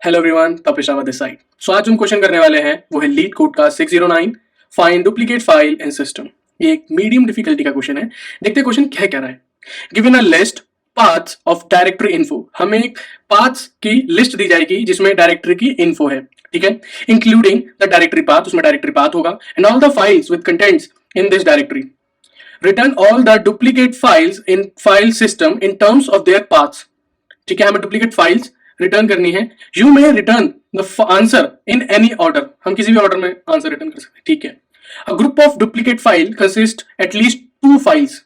Hello everyone, तपिश Ahmad this side. सो आज हम क्वेश्चन करने वाले हैं वो है लीड कोड का 609 find duplicate file in system. ये एक मीडियम डिफिकल्टी का क्वेश्चन है। देखते हैं क्वेश्चन क्या कह रहा है। Given a list paths of directory info, हमें एक पाथ्स की लिस्ट दी जाएगी जिसमें डायरेक्टरी की इन्फो है, ठीक है, इंक्लूडिंग द डायरेक्टरी पाथ, उसमें डायरेक्टरी पाथ होगा and all the files with contents in this directory. Return all the duplicate files in file system in terms of their paths. ठीक है, हमें डुप्लीकेट फाइल्स रिटर्न करनी है। You may return the answer in any order, हम किसी भी order में answer return कर सकते हैं, ठीक है। A group of duplicate file consist at least 2 files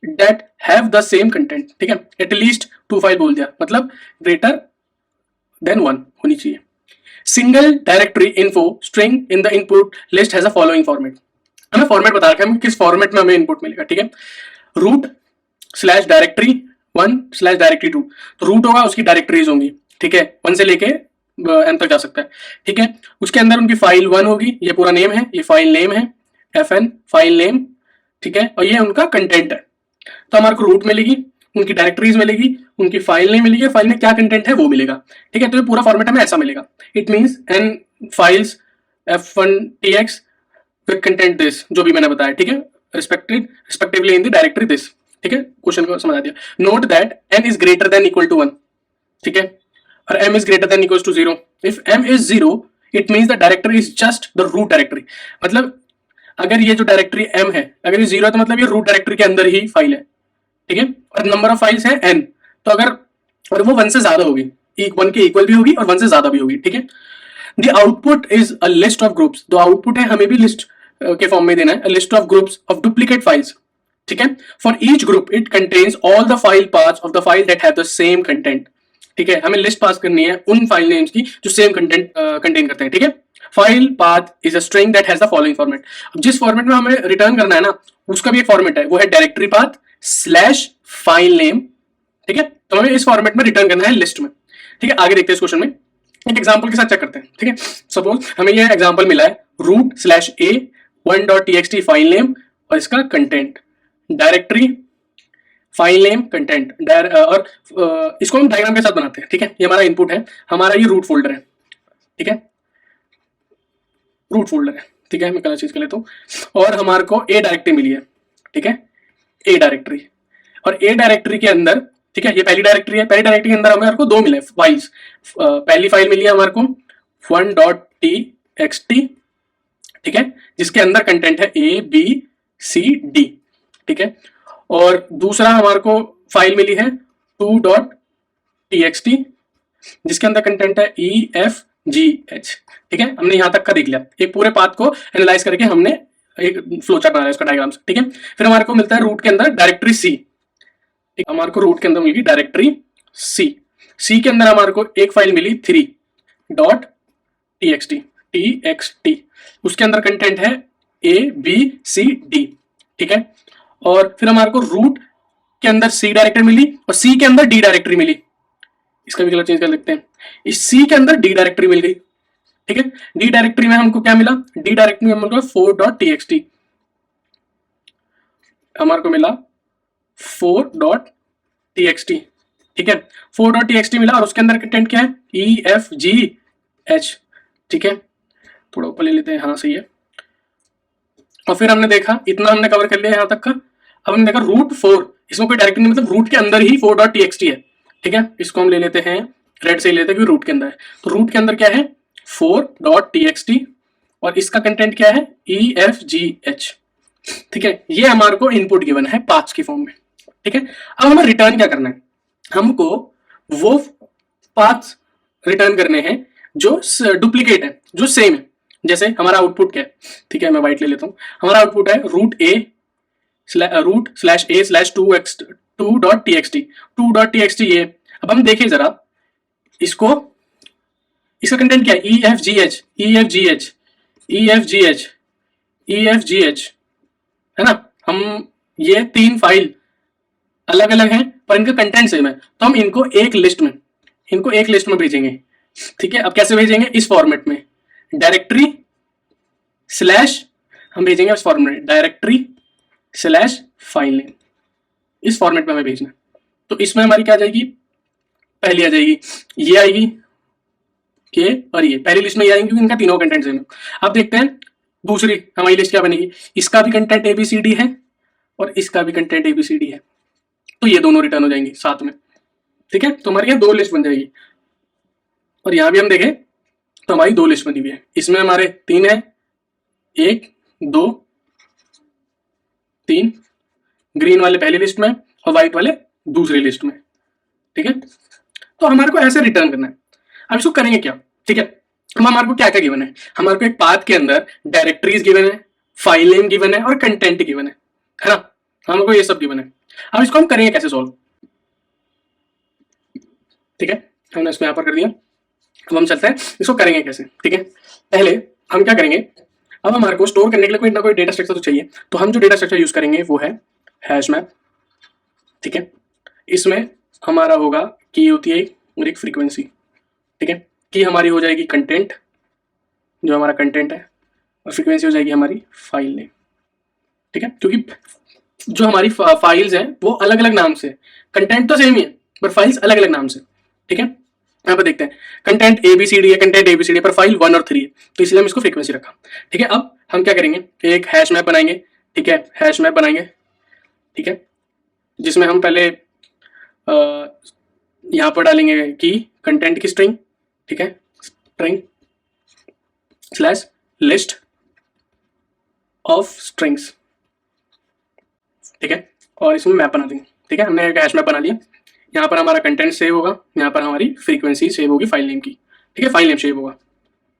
that have the same content, ठीक है, एटलीस्ट 2 फाइल बोल दिया मतलब ग्रेटर देन 1 होनी चाहिए। Single directory info string in the input list has a following format. हमें फॉर्मेट बता रखा है किस फॉर्मेट में हमें इनपुट मिलेगा, ठीक है। Root slash directory 1 slash directory 2, तो रूट होगा, उसकी डायरेक्टरीज होंगी, ठीक है, 1 से लेके एन तक जा सकता है, ठीक है। उसके अंदर उनकी फाइल 1 होगी, ये पूरा नेम है, ये फाइल नेम है, FN फाइल नेम, ठीक है, और ये उनका कंटेंट है। तो हमारे को रूट मिलेगी, उनकी डायरेक्टरीज मिलेगी, उनकी फाइल नेम मिलेगी, फाइल में क्या कंटेंट है वो मिलेगा, ठीक है। तो ये पूरा फॉर्मेट हमें ऐसा मिलेगा। It means n files F1TX with content this, जो भी मैंने बताया, ठीक है, respectively in the directory this, ठीक है। क्वेश्चन को समझा दिया। Note that n is greater than equal to 1, ठीक है, और m is greater than equal to 0। If m is 0 it means the directory is just the root directory. मतलब अगर ये जो डायरेक्टरी m है, अगर ये 0 है तो मतलब ये रूट डायरेक्टरी के अंदर ही फाइल है, ठीक है। और नंबर ऑफ फाइल्स है n, तो अगर और वो 1 से ज्यादा होगी, 1 के इक्वल भी होगी और 1 से ज्यादा भी होगी, ठीक है। The output is a list of groups, तो आउटपुट है हमें भी लिस्ट के फॉर्म में देना है, a list of groups of duplicate files, ठीक है। For each group it contains all the file paths of the file that have the same content, ठीक है। हमें लिस्ट पास करनी है उन फाइल नेम्स की जो सेम कंटेंट कंटेन करते हैं, ठीक है। File path is a string that has the following format. अब जिस फॉर्मेट में हमें रिटर्न करना है ना, उसका भी एक फॉर्मेट है, वो है directory path slash file name, ठीक है। तो हमें इस फॉर्मेट में रिटर्न करना है लिस्ट में, ठीक है। आगे देखते हैं इस क्वेश्चन में, एक एग्जांपल के साथ चेक करते हैं, ठीक है। सपोज हमें ये एग्जांपल मिला है root slash a 1.txt file name और इसका content, directory file name content, और इसको हम डायग्राम के साथ बनाते हैं, ठीक है। ये हमारा इनपुट है, हमारा ये रूट फोल्डर है, ठीक है, रूट फोल्डर है, ठीक है। मैं कलर चेंज कर लेता हूं। और हमारे को ए डायरेक्टरी मिली है, ठीक है, ए डायरेक्टरी, और ए डायरेक्टरी के अंदर, ठीक है, ये पहली डायरेक्टरी है, पहली डायरेक्टरी के अंदर हमारे को 2 मिले फाइल्स। पहली फाइल मिली है हमारे को 1.txt, ठीक है, जिसके अंदर कंटेंट है ABCD, ठीक है। और दूसरा हमारे को फाइल मिली है 2.txt जिसके अंदर कंटेंट है EFGH, ठीक है। हमने यहां तक का देख लिया, एक पूरे पाथ को एनालाइज करके हमने एक फ्लो चार्ट बनाया इसका डायग्राम से, ठीक है। फिर हमारे को मिलता है रूट के अंदर डायरेक्टरी C, हमारे को रूट के अंदर मिली डायरेक्टरी C के अंदर हमारे को एक फाइल मिली 3.txt, उसके अंदर कंटेंट है ABCD, ठीक है। और फिर हमारे को रूट के अंदर C डायरेक्टरी मिली और C के अंदर D डायरेक्टरी मिली, इसका भी कलर चेंज कर लेते हैं। इस C के अंदर D डायरेक्टरी मिल गई, ठीक है। D डायरेक्टरी में हमको क्या मिला, D डायरेक्टरी में हमको 4.txt, हमारे को मिला 4.txt, ठीक है, 4.txt मिला और उसके अंदर कंटेंट क्या है EFGH, ठीक है। थोड़ा ऊपर ले लेते हैं, हाँ सही है। और फिर हमने देखा, इतना हमने कवर कर लिया यहाँ तक का। अब हमने देखा रूट 4, इसमें कोई डायरेक्टरी नहीं, मतलब रूट के अंदर ही 4.txt है, ठीक है। इसको हम ले लेते हैं रेड से ले लेते हैं क्योंकि रूट के अंदर है। तो रूट के अंदर क्या है 4.txt और इसका कंटेंट क्या है EFGH, ठीक है। ये हमारे को इनपुट गिवन है पाथ्स की फॉर्म में, ठीक है। अब हमें रिटर्न क्या करना है, हमको वो पाथ्स रिटर्न करने हैं जो डुप्लीकेट है, जो सेम है। जैसे हमारा आउटपुट क्या है, ठीक है, मैं व्हाइट ले लेता हूं। हमारा आउटपुट है root slash a slash 2.txt ये। अब हम देखें जरा इसको, इसका कंटेंट क्या है EFGH, है ना। हम ये 3 फाइल अलग अलग हैं पर इनका कंटेंट सेम है, तो हम इनको एक लिस्ट में भेजेंगे, ठीक है। अब कैसे भेजेंगे, इस फॉर्मेट में डायरेक्टरी स्लैश, हम भेजेंगे इस फॉर्मेट में डायरेक्टरी स्लैश फाइल नेम, इस फॉर्मेट में हमें भेजना। तो इसमें हमारी क्या आ जाएगी, पहली आ जाएगी, ये आएगी ये और ये पहली लिस्ट में ये आएंगे क्योंकि इनका तीनों कंटेंट सेम है। अब देखते हैं दूसरी हमारी लिस्ट क्या बनेगी। इसका भी कंटेंट ABCD है और इसका भी कंटेंट ABCD है, तो ये दोनों रिटर्न हो जाएंगी साथ में। ठीक है, तो हमारी यहाँ दो लिस्ट बन जाएगी। और यहाँ भी हम देखें तो हमारी दो लिस्ट बनी हुई है। इसमें हमारे तीन है, 1 2 3, ग्रीन वाले पहली लिस्ट में और व्हाइट वाले दूसरी लिस्ट में। ठीक है, तो हमारे को ऐसे रिटर्न करना है। अब इसको करेंगे क्या। ठीक है, हमारे को क्या क्या गिवन है। हमारे को एक पाथ के अंदर डायरेक्टरीज गिवन है, फाइल नेम गिवन है और कंटेंट गिवन है ना। हमको को ये सब गिवन है। अब इसको हम करेंगे कैसे सॉल्व। ठीक है, हमने इसको यहां पर कर दिया। अब हम चलते हैं इसको करेंगे कैसे। ठीक है, पहले हम क्या करेंगे, अब हमारे को स्टोर करने के लिए कोई ना कोई डेटा स्ट्रक्चर तो चाहिए। तो हम जो डेटा स्ट्रक्चर यूज करेंगे वो है हैश मैप। ठीक है, इसमें हमारा होगा की होती है और एक फ्रीक्वेंसी। ठीक है, की हमारी हो जाएगी कंटेंट, जो हमारा कंटेंट है, और फ्रीक्वेंसी हो जाएगी हमारी फाइल नेम। ठीक है, क्योंकि जो हमारी फाइल्स हैं वो अलग अलग नाम से, कंटेंट तो सेम ही है पर फाइल्स अलग अलग नाम से। ठीक है, यहाँ पर देखते हैं कंटेंट ABCD है, कंटेंट ABCD पर फाइल 1 और 3 है, तो इसलिए हम इसको फ्रीक्वेंसी रखा। ठीक है, अब हम क्या करेंगे, एक हैश मैप बनाएंगे। ठीक है, हैश मैप बनाएंगे। ठीक है, जिसमें हम पहले यहाँ पर डालेंगे कि कंटेंट की स्ट्रिंग। ठीक है, string slash list of strings. ठीक है, और इसमें मैप बना देंगे। ठीक है, हमने एक हैश मैप बना लिया। यहाँ पर हमारा कंटेंट सेव होगा, यहाँ पर हमारी फ्रीक्वेंसी सेव होगी फाइल नेम की। ठीक है, फाइल नेम सेव होगा।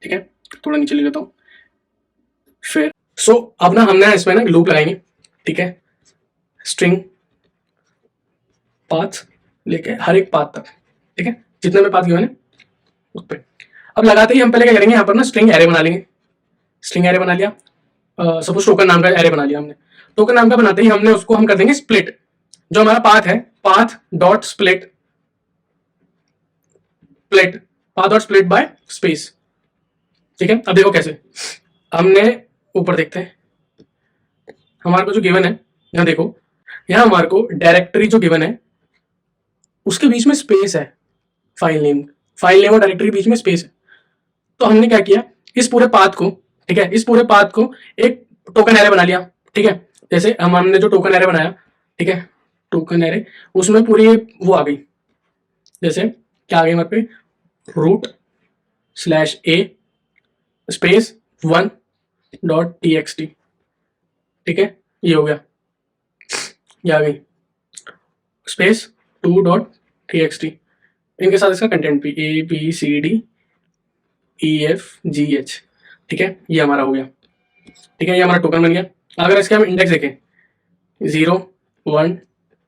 ठीक है, थोड़ा नीचे ले लेता हूँ फिर। अब ना हमने इसमें ना लूप लगाएंगे। ठीक है, स्ट्रिंग पाथ लेके हर एक पाथ तक। ठीक है, जितने में पाथ गिवन है उस पर। अब लगाते ही हम पहले क्या करेंगे, यहाँ पर ना स्ट्रिंग एरे बना लेंगे। स्ट्रिंग एरे बना लिया, सपोज टोकन नाम का एरे बना लिया हमने। टोकन नाम का बनाते ही हमने उसको हम कर देंगे स्प्लिट। जो हमारा पाथ है, path dot split, path dot split bye space. ठीक है, अब देखो कैसे, हमने ऊपर देखते हैं हमारे को जो गिवन है, यहाँ देखो, यहाँ हमारे को डायरेक्टरी जो गिवन है उसके बीच में स्पेस है, फाइल नेम और डायरेक्टरी बीच में स्पेस है। तो हमने क्या किया, इस पूरे पाथ को, ठीक है, इस पूरे पाथ को एक टोकन एरे बना लिया। ठीक है, जैसे हमने जो टोकन एरे बनाया, ठीक है, टोकन एरे, उसमें पूरी वो आ गई, जैसे क्या आ गई हमारे पे, root slash A space 1.txt। ठीक है, ये हो गया, ये आ गई स्पेस 2.txt। इनके साथ इसका कंटेंट भी ABCDEFGH। ठीक है, ये हमारा हो गया। ठीक है, ये हमारा टोकन बन गया। अगर इसके हम इंडेक्स देखें 0 1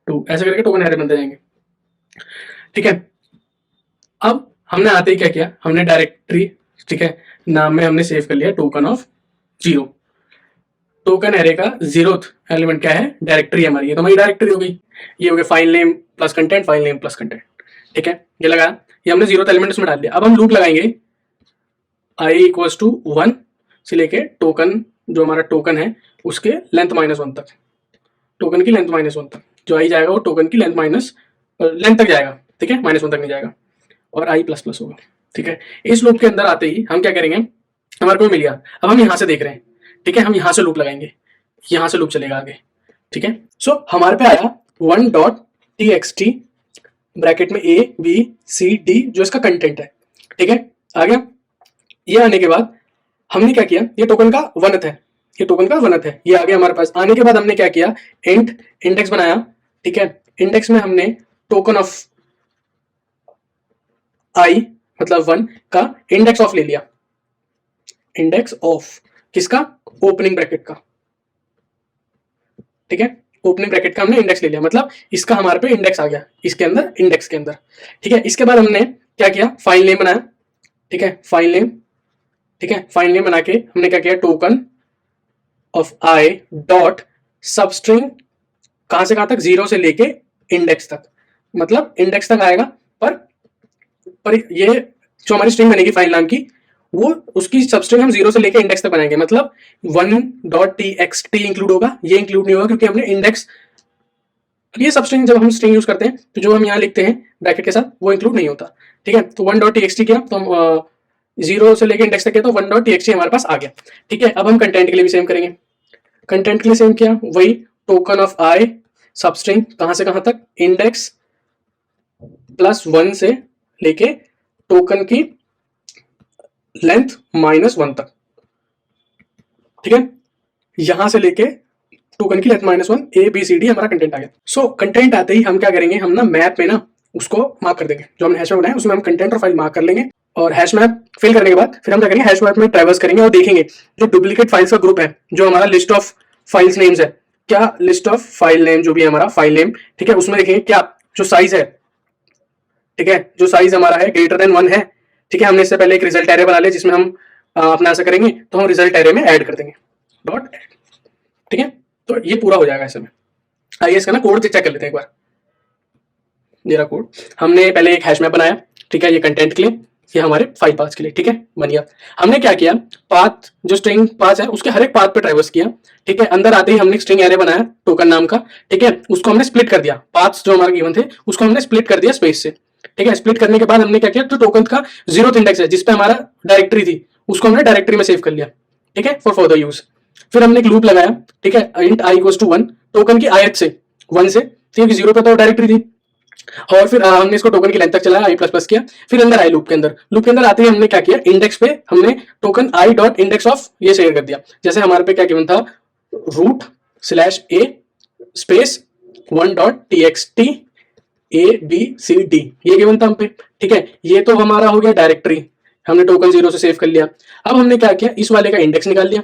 2 ऐसे करके टोकन एरे बनते जाएंगे। ठीक है, अब हमने आते ही क्या किया, हमने डायरेक्टरी, ठीक है, नाम में हमने सेव कर लिया टोकन ऑफ 0। टोकन एरे का 0th एलिमेंट क्या है, डायरेक्टरी हमारी है, तो हमारी डायरेक्टरी हो गई। ये हो गया file name plus content, file name plus content. ठीक है, ये लगाया, ये हमने 0th एलिमेंट उसमें डाल दिया। अब हम लूप लगाएंगे i इक्वल्स टू 1 से लेके टोकन, जो हमारा टोकन है उसके लेंथ -1 तक, टोकन की लेंथ -1 तक जो आई जाएगा वो टोकन की लेंथ तक जाएगा। ठीक है, -1 तक नहीं जाएगा, और i प्लस प्लस होगा। ठीक है, इस लूप के अंदर आते ही हम क्या करेंगे, हमारे को मिल गया। अब हम यहाँ से देख रहे हैं, ठीक है, हम यहाँ से लूप लगाएंगे, यहाँ से लूप चलेगा आगे। ठीक है, हमारे पे आया 1.txt ब्रैकेट में ABCD जो इसका कंटेंट है। ठीक है, आ गया। ये आने के बाद हमने क्या किया, ये टोकन का वनथ है, ये टोकन का वनथ है, ये आ गया हमारे पास। आने के बाद हमने क्या किया, इंडेक्स बनाया। ठीक है, इंडेक्स में हमने टोकन ऑफ i मतलब 1 का इंडेक्स ऑफ ले लिया। इंडेक्स ऑफ किसका, ओपनिंग ब्रैकेट का। ठीक है, ओपनिंग ब्रैकेट का हमने इंडेक्स ले लिया, मतलब इसका हमारे पे इंडेक्स आ गया इसके अंदर, इंडेक्स के अंदर। ठीक है, इसके बाद हमने क्या किया, फाइल नेम बनाया। ठीक है, फाइल नेम, ठीक है, फाइल नेम बना के हमने क्या किया, token of i dot substring, कहां से कहां तक, 0 से लेके इंडेक्स तक, मतलब इंडेक्स तक आएगा। पर ये जो हमारी स्ट्रिंग बनेगी फाइल नाम की, वो उसकी सबस्ट्रिंग हम 0 से लेके इंडेक्स तक बनाएंगे, मतलब 1.txt इंक्लूड होगा, ये इंक्लूड नहीं होगा क्योंकि हमने इंडेक्स, ये सबस्ट्रिंग जब हम स्ट्रिंग यूज करते हैं तो जो हम यहाँ लिखते हैं ब्रैकेट के साथ वो इंक्लूड नहीं होता। ठीक है, तो 1.txt किया तो हम जीरो से लेके इंडेक्स तक है तो 1.txt हमारे पास आ गया। ठीक है, अब हम कंटेंट के लिए भी सेम करेंगे। कंटेंट के लिए सेम किया, वही टोकन ऑफ आई सब स्ट्रिंग कहां से कहां तक, इंडेक्स +1 से लेके टोकन की लेंथ -1 तक। ठीक है, यहां से लेके टोकन की लेंथ -1, ABCD हमारा कंटेंट आ गया। सो कंटेंट आते ही हम क्या करेंगे, हम ना मैप में ना उसको मार्क कर देंगे, जो हमने हैश मैप बनाया उसमें हम कंटेंट और फाइल मार्क कर लेंगे, और हैश मैप फिल करने के बाद फिर हम क्या करेंगे, हैश मैप में ट्रैवर्स करेंगे और देखेंगे जो डुप्लीकेट फाइल्स का ग्रुप है, जो हमारा लिस्ट ऑफ फाइल्स नेम्स है, क्या लिस्ट ऑफ फाइल नेम जो भी है हमारा फाइल नेम, ठीक है, उसमें देखेंगे क्या जो साइज है, ठीक है, जो साइज हमारा है >1 है। ठीक है, हमने इससे पहले एक रिजल्ट एरे बना लिया जिसमें हम अपना ऐसा करेंगे तो हम रिजल्ट एरे में ऐड कर देंगे डॉट। ठीक है, तो ये पूरा हो जाएगा ऐसे में। आइए इसका ना कोड चेक कर लेते हैं एक बार। मेरा कोड, हमने पहले एक हैश मैप बनाया, ठीक है, ये कंटेंट के लिए, ये हमारे फाइल पाथ के लिए, ठीक है, बन गया। हमने क्या किया, पाथ जो स्ट्रिंग पाथ है उसके हर एक पाथ पे ट्रैवर्स किया। ठीक है, अंदर आते ही हमने स्ट्रिंग एरे बनाया टोकन नाम का। ठीक है, उसको हमने स्प्लिट कर दिया, पाथ्स जो हमारे गिवन थे उसको हमने स्प्लिट कर दिया स्पेस से। ठीक है, स्प्लिट करने के बाद हमने क्या किया, जो टोकन का 0th इंडेक्स है जिसपे हमारा डायरेक्टरी थी उसको हमने डायरेक्टरी में सेव कर लिया। ठीक है, फॉर फर्दर यूज। फिर हमने एक लूप लगाया, ठीक है, इंट i = 1, टोकन की ith से 1 से, क्योंकि 0 पे तो डायरेक्टरी थी, और फिर हमने इसको टोकन की लेंथ तक चलाया, i++ किया। फिर अंदर आई लूप के अंदर आते ही हमने क्या किया, इंडेक्स पे हमने टोकन i.index ऑफ ये शेयर कर दिया। जैसे हमारे पे क्या गिवन था, root/a स्पेस 1.txt ABCD, ये गिवन था हम पे। ठीक है, ये तो हमारा हो गया डायरेक्टरी, हमने टोकन 0 से सेव कर लिया। अब हमने क्या किया, इस वाले का इंडेक्स निकाल लिया।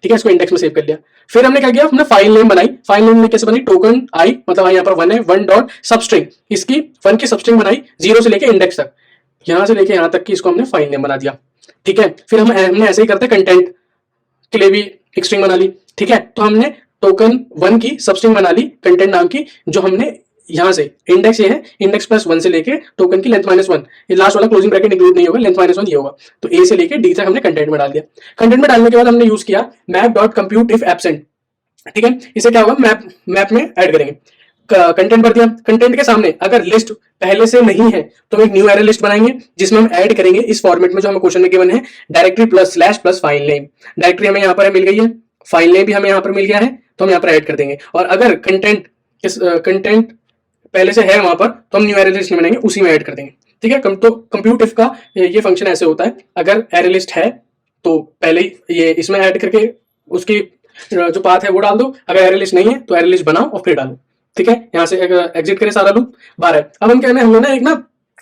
ठीक है, इसको इंडेक्स में सेव कर लिया। फिर हमने क्या किया, हमने फाइल नेम बनाई। फाइल नेम कैसे बनी, टोकन आई, मतलब आई यहाँ पर 1 है, 1 डॉट सबस्ट्रिंग, इसकी 1 की सबस्ट्रिंग बनाई 0 से लेके इंडेक्स तक, यहां से लेके यहां तक की इसको हमने फाइल नेम बना दिया। ठीक है, फिर हमने ऐसे ही करते कंटेंट के लिए भी एक स्ट्रिंग बना ली। ठीक है, तो हमने टोकन 1 की सबस्ट्रिंग बना ली कंटेंट नाम की, जो हमने यहां से इंडेक्स ये है, इंडेक्स +1 से लेके टोकन की लेंथ -1, ये लास्ट वाला क्लोजिंग ब्रैकेट इंक्लूड नहीं होगा, लेंथ -1 ये होगा, तो ए से लेके डी तक हमने कंटेंट में डाल दिया। कंटेंट में डालने के बाद हमने यूज किया map.compute if absent। ठीक है, इसे क्या होगा, मैप में ऐड करेंगे, कंटेंट भर दिया। कंटेंट के सामने अगर लिस्ट पहले से नहीं है तो हम एक न्यू एरे लिस्ट बनाएंगे जिसमें हम ऐड करेंगे इस फॉर्मेट में जो हमें क्वेश्चन में गिवन है, डायरेक्टरी +/ फाइल नेम। डायरेक्टरी हमें यहाँ पर मिल गई है, फाइल नेम भी हमें यहाँ पर मिल गया है, तो हम यहाँ पर ऐड कर देंगे। और अगर कंटेंट पहले से है वहां पर तो हम न्यू एरे लिस्ट बनाएंगे, उसी में ऐड कर देंगे। ठीक है, तो कंप्यूट इफ का ये फंक्शन ऐसे होता है, अगर एरे लिस्ट है तो पहले ही ये इसमें ऐड करके उसकी जो पाथ है वो डाल दो, अगर एरे लिस्ट नहीं है तो एरे लिस्ट बनाओ और फिर डालो। ठीक है, यहाँ से एग्जिट करें सारा लूप 12। अब हम कहना है, हमने ना एक ना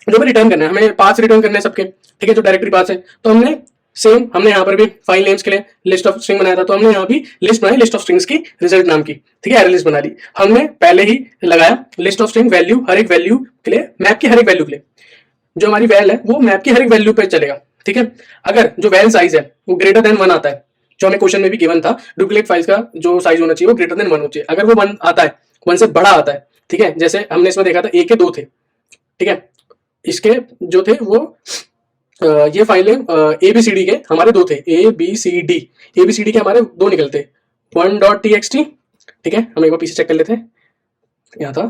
जो भी रिटर्न करना है, हमें पाथ्स रिटर्न करने हैं सबके। ठीक है, जो डायरेक्टरी पाथ्स है, तो हमने सेम हमने यहाँ पर भी फाइल नेम्स के लिए लिस्ट ऑफ स्ट्रिंग बनाया था, तो हमने यहाँ भी लिस्ट बनाई लिस्ट ऑफ स्ट्रिंग्स की रिजल्ट नाम की। ठीक है, एरे लिस्ट बना ली हमने पहले ही लगाया लिस्ट ऑफ स्ट्रिंग वैल्यू, हर एक वैल्यू के लिए, मैप की हर एक वैल्यू के लिए, जो हमारी वैल है वो मैप की हर एक वैल्यू पे चलेगा। ठीक है, अगर जो वैल साइज है वो >1 आता है, जो हमें क्वेश्चन में भी गिवन था, डुप्लीकेट फाइल्स का जो साइज होना चाहिए वो >1 होना चाहिए। अगर वो 1 आता है, 1 से बड़ा आता है, ठीक है, जैसे हमने इसमें देखा था ए के 2 थे। ठीक है, इसके जो थे वो ये फाइल ABCD के हमारे 2 थे, ABCD के हमारे 2 निकलते 1.txt। ठीक है, हम एक बार पीछे चेक कर लेते हैं, यहाँ था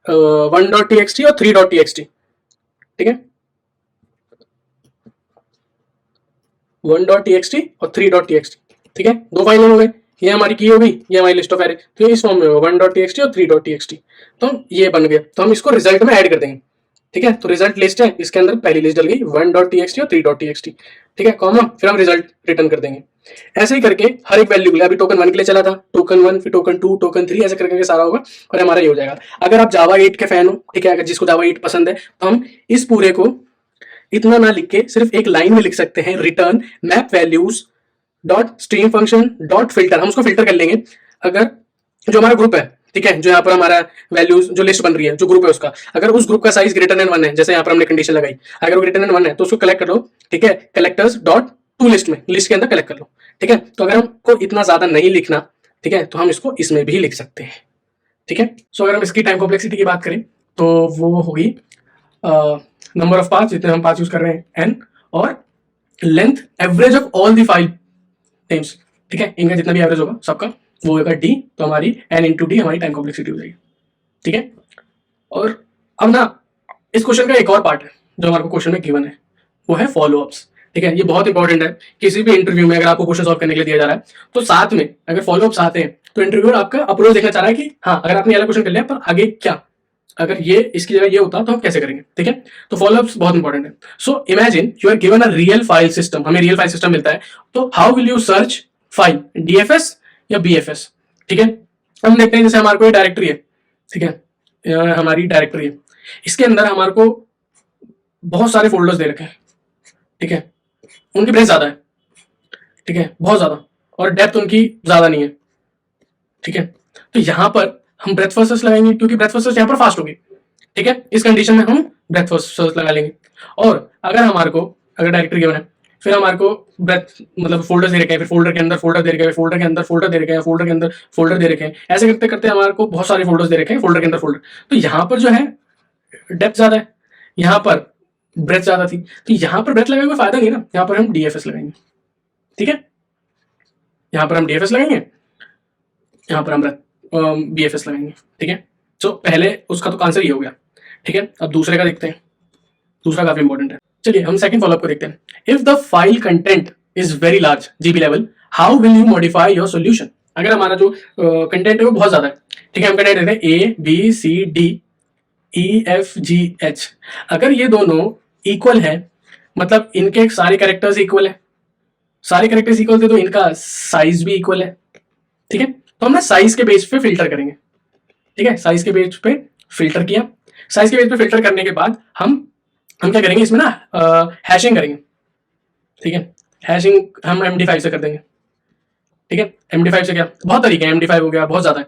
1.txt और 3.txt। ठीक है, 1.txt और 3.txt। ठीक है, 2 फाइलें हो गई, ये हमारी की हो गई, ये हमारी लिस्ट ऑफ एरे, तो ये इस फॉर्म में होगा 1.txt और 3.txt। तो ये बन गया, तो हम इसको रिजल्ट में ऐड कर देंगे। ठीक है, तो रिजल्ट लिस्ट है, इसके अंदर पहली लिस्ट डल गई 1.txt और 3.txt। ठीक है, कॉमा, फिर हम रिजल्ट रिटर्न कर देंगे। ऐसे ही करके हर एक वैल्यू के लिए, अभी टोकन 1 के लिए चला था, टोकन 1, फिर टोकन 2, टोकन 3, ऐसे करके सारा होगा और हमारा ये हो जाएगा। अगर आप जावा 8 के फैन हो, ठीक है, अगर जिसको जावा 8 पसंद है, तो हम इस पूरे को इतना ना लिख के सिर्फ एक लाइन में लिख सकते हैं, return map values dot stream function dot filter. हम उसको फिल्टर कर लेंगे, अगर जो हमारा ग्रुप है, ठीक है, जो यहाँ पर हमारा वैल्यूज जो लिस्ट बन रही है, जो ग्रुप है उसका, अगर उस ग्रुप का साइज >1 है, जैसे यहाँ पर हमने कंडीशन लगाई, अगर वो >1 है तो उसको कलेक्ट कर लो। ठीक है, कलेक्टर्स डॉट टू लिस्ट में, लिस्ट के अंदर कलेक्ट कर लो। ठीक है, तो अगर हमको इतना ज्यादा नहीं लिखना, ठीक है, तो हम इसको इसमें भी लिख सकते हैं। ठीक है, सो अगर हम इसकी टाइम कॉम्प्लेक्सिटी की बात करें तो वो होगी नंबर ऑफ पाथ्स, जितने हम पाथ्स यूज कर रहे हैं n, और length average of all the file names. ठीक है, इनका जितना भी एवरेज होगा सबका वो होगा d, तो हमारी n × d हमारी टाइम कॉम्प्लेक्सिटी हो जाएगी। ठीक है, और अब ना इस क्वेश्चन का एक और पार्ट है, जो हमारे को क्वेश्चन में गिवन है वो है फॉलो अप्स। ठीक है, ये बहुत इंपॉर्टेंट है। किसी भी इंटरव्यू में अगर आपको क्वेश्चन सॉल्व करने के लिए दिया जा रहा है तो साथ में अगर फॉलो अप्स आते हैं तो इंटरव्यूअर आपका अप्रोच देखना चाह रहा है कि हाँ, अगर आपने ये वाला क्वेश्चन कर लिया पर आगे क्या, अगर ये इसकी जगह ये होता तो हम कैसे करेंगे। ठीक है, तो फॉलो अप्स बहुत इंपॉर्टेंट है। So imagine you are given a real file system, हमें रियल फाइल सिस्टम मिलता है, तो how will you search file, DFS या बीएफएस। ठीक है, हम देखते हैं जैसे हमारे को ये डायरेक्टरी है। ठीक है, हमारी डायरेक्टरी है, इसके अंदर हमारे को बहुत सारे फोल्डर्स दे रखे हैं। ठीक है, उनकी ब्रेथ ज्यादा है। ठीक है, बहुत ज्यादा, और डेप्थ उनकी ज्यादा नहीं है। ठीक है, तो यहां पर हम ब्रेथ फर्स्ट सर्च लगाएंगे क्योंकि ब्रेथ फर्स्ट सर्च यहां पर फास्ट होगी। ठीक है, इस कंडीशन में हम ब्रेथ फर्स्ट सर्च लगा लेंगे। और अगर हमारे को, अगर डायरेक्टरी गिवन है, फिर हमारे को ब्रेथ मतलब फोल्डर दे रखे हैं, फिर फोल्डर के अंदर फोल्डर दे रखे हैं, फोल्डर के अंदर फोल्डर दे रखे हैं, फोल्डर के अंदर फोल्डर दे रखे हैं, ऐसे करते करते हमारे को बहुत सारे फोल्डर्स दे रखे हैं, फोल्डर के अंदर फोल्डर। तो यहाँ पर जो है डेप्थ ज्यादा है, यहाँ पर ब्रेथ ज्यादा थी, तो यहाँ पर ब्रेथ लगाने का फायदा नहीं ना, यहाँ पर हम डीएफएस लगाएंगे। ठीक है, यहाँ पर हम डीएफएस लगाएंगे, यहाँ पर हम बीएफएस लगाएंगे। ठीक है, तो पहले उसका तो आंसर ये हो गया। ठीक है, अब दूसरे का देखते हैं, दूसरा काफी इंपॉर्टेंट है। चलिए हम सेकंड फॉलोअप को देखते हैं। If the file content is very large GB level, how will you modify your solution. अगर हमारा जो कंटेंट है वो बहुत ज्यादा है, ठीक है, हम कंटेंट देते हैं A B C D E F G H, अगर ये दोनों इक्वल है, मतलब इनके सारे कैरेक्टर्स इक्वल है, सारे कैरेक्टर्स इक्वल थे तो इनका साइज भी इक्वल है। ठीक है, तो हम ना साइज के बेस पे फिल्टर करेंगे। ठीक है, साइज के बेस पे फिल्टर किया, साइज के बेस पे फिल्टर करने के बाद हम क्या करेंगे इसमें ना हैशिंग करेंगे। ठीक है, हैशिंग हम MD5 से कर देंगे। ठीक है, MD5 से क्या, बहुत तरीके हैं, MD5 हो गया, बहुत ज्यादा है।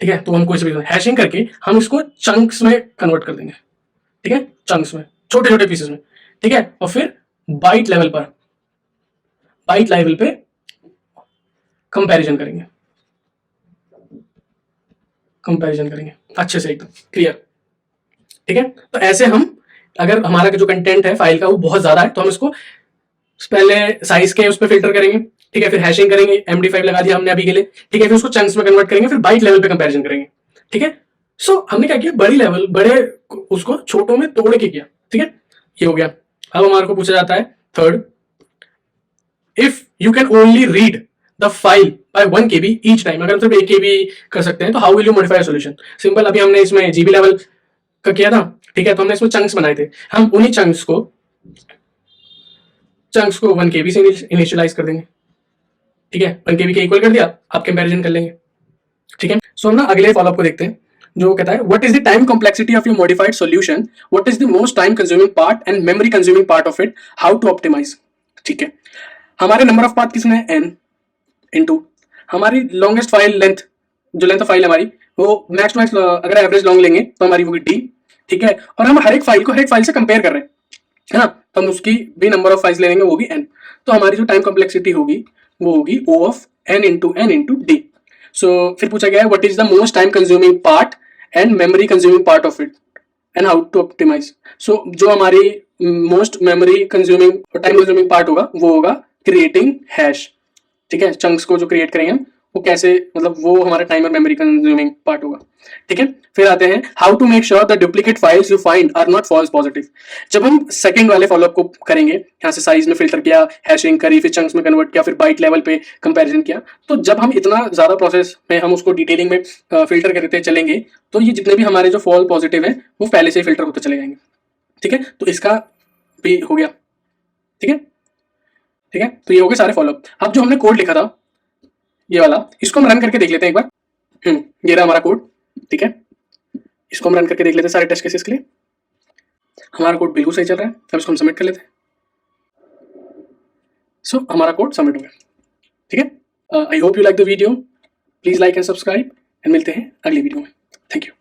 ठीक है, तो हम कोई से भी हैशिंग करके हम इसको चंक्स में कन्वर्ट कर देंगे। ठीक है, चंक्स में, छोटे छोटे पीसेस में। ठीक है, और फिर बाइट लेवल पे कंपैरिजन करेंगे, अच्छे से एकदम क्लियर। ठीक है, तो ऐसे हम, अगर हमारा जो कंटेंट है फाइल का वो बहुत ज्यादा है तो हम इसको पहले साइज के उस पर फिल्टर करेंगे। ठीक है, फिर हैशिंग करेंगे, MD5 लगा दिया हमने अभी के लिए। ठीक है, फिर उसको चंक्स में कन्वर्ट करेंगे, फिर बाइट लेवल पे कंपैरिजन करेंगे। ठीक है, सो हमने क्या किया, बड़े उसको छोटों में तोड़ के किया। ठीक है, ये हो गया। अब हमारे को पूछा जाता है third, if you can only read the file by 1 KB each time, अगर हम सिर्फ 1 KB कर सकते हैं तो how will you modify solution. Simple, अभी हमने इसमें जीबी लेवल का किया था। ठीक है, तो हमने इसमें चंक्स बनाए थे, हम उन्हीं चंक्स को 1 KB से इनिशियलाइज कर देंगे। ठीक है, 1 KB के इक्वल कर दिया, आप कंपैरिजन कर लेंगे। ठीक है, सो हम ना अगले फॉलोअप को देखते हैं जो कहता है what is the time complexity of your modified solution, what is the most time consuming part and memory consuming part of it, how to optimize. ठीक है, हमारे नंबर ऑफ पाथ किसने है, n इनटू हमारी लॉन्गेस्ट फाइल लेंथ, जो length of file हमारी वो max to max, अगर एवरेज लॉन्ग लेंगे तो हमारी होगी d। ठीक है, और हम हर एक फाइल से कंपेयर कर रहे हैं, है ना, तो हम उसकी भी नंबर ऑफ फाइल्स ले लेंगे, वो होगी n। तो हमारी जो टाइम कॉम्प्लेक्सिटी होगी वो होगी O ऑफ n इंटू d। सो फिर पूछा गया है what is the most time consuming part and memory consuming part of it and how to optimize. So जो हमारी मोस्ट मेमोरी कंज्यूमिंग और टाइम कंज्यूमिंग पार्ट होगा वो होगा क्रिएटिंग हैश। ठीक है, चंक्स को जो क्रिएट करेंगे हम वो कैसे, मतलब वो हमारा टाइम और मेमोरी कंज्यूमिंग पार्ट होगा। ठीक है, फिर आते हैं how to make sure the duplicate files you find are not false positive. जब हम सेकंड वाले फॉलोअप को करेंगे, यहाँ से साइज में फिल्टर किया, हैशिंग करी, फिर चंक्स में कन्वर्ट किया, फिर बाइट लेवल पे कंपैरिजन किया, तो जब हम इतना ज्यादा प्रोसेस में हम उसको डिटेलिंग में फिल्टर करते चलेंगे तो ये जितने भी हमारे जो फॉल्स पॉजिटिव है वो पहले से ही फिल्टर होते चले जाएंगे। ठीक है, तो इसका भी हो गया। ठीक है, ठीक है, तो ये हो गए सारे फॉलोअप। अब जो हमने कोड लिखा था ये वाला, इसको हम रन करके देख लेते हैं एक बार। ये रहा हमारा कोड। ठीक है, इसको हम रन करके देख लेते हैं सारे टेस्ट केसेस के लिए। हमारा कोड बिल्कुल सही चल रहा है, अब इसको हम सबमिट कर लेते हैं। सो हमारा कोड सबमिट हो गया। ठीक है, I hope you like the video, please like and subscribe, and मिलते हैं अगली वीडियो में। Thank you.